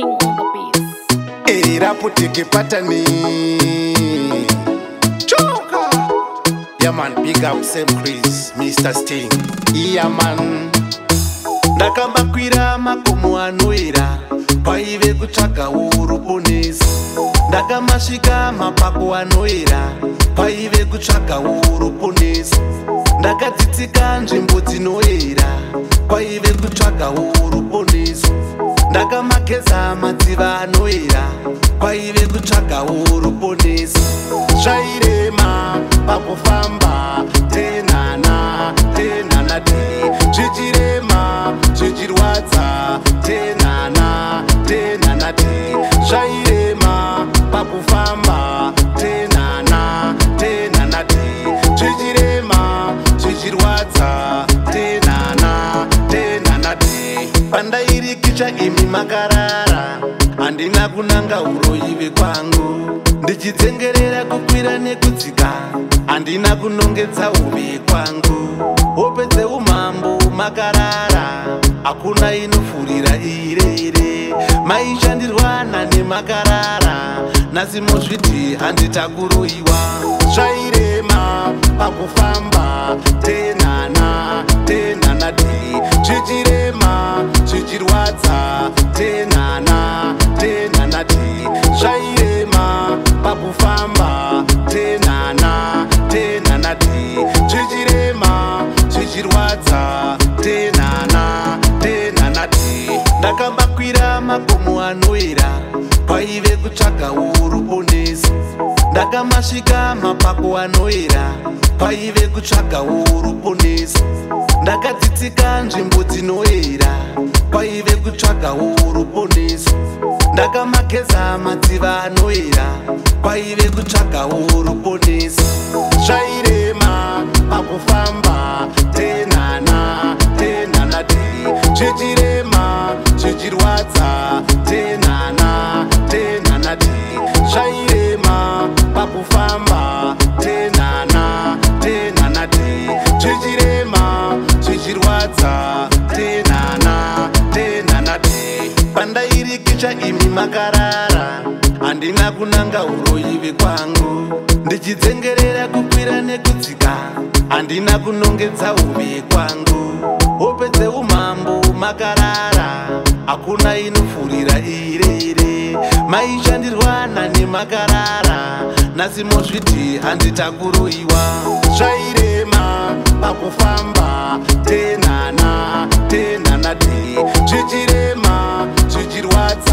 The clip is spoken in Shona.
King on the beats. Raputiki patani Choka. Yeah man, big up Sam Chris, Mr. Sting. Yeah man. Ndakamakwira makomo anoira paive kutsvaga uruponesi. Ndakamasvika mapako anoira paive kutsvaga uruponesi. Ndakadzitsika nzvimbo dzinoera paive kutsvaga uruponesi. Ndakamageza madziva anoera paive kutsvaga uruponesi. Zvairema pakufamba tenhana tenhana dei. Zvichirema zvichirwadza tenhana tenhana dei. Zvairema pakufamba tenhana tenhana dei. Zvichirema zvichirwadza tenhana tenhana dei. Pandairikicha imi makarara handina kunanga uroyive kwangu. Ndichidzengerera kukwira nekudzika handina kunongedza uve kwangu. Hope dzeumambo makarara hakuna inofurira irere. Maishandirwana nemakarara nhasi mozviti handitakuroyiwa. Zvairema pakufamba tenhana tenhana dei. Zvichirema zvichirwadza tenhana tenhana dei. Zvairema pakufamba tenhana tenhana dei. Zvichirema zvichirwadza tenhana tenhana dei. Ndakamakwira makomo anoera paive kutsvaga uruponesi. Ndakamasvika mapako anoera paive kutsvaga uruponesi. Ndakadzitsika nzvimbo dzinoera paive kutsvaga uruponesi. Ndakamageza madziva anoera paive kutsvaga uruponesi. Zvairema pakufamba tenhana tenhana dei. Zvichirema zvichirwadza tenhana tenhana dei. Zvairema pakufamba tenhana tenhana dei. Zvichirema zvichirwadza tenhana tenhana dei. Pandairikicha imi makarara handina kunanga uroyive kwangu. Ndichidzengerera kukwira nekudzika handina kunongedza uve kwangu. Hope dzeumambo makarara hakuna inofurira irere. Maishandirwana nemakarara nhasi mozviti handitakuroyiwa. Zvairema pakufamba tenhana tenhana dei. Zvichirema zvichirwadza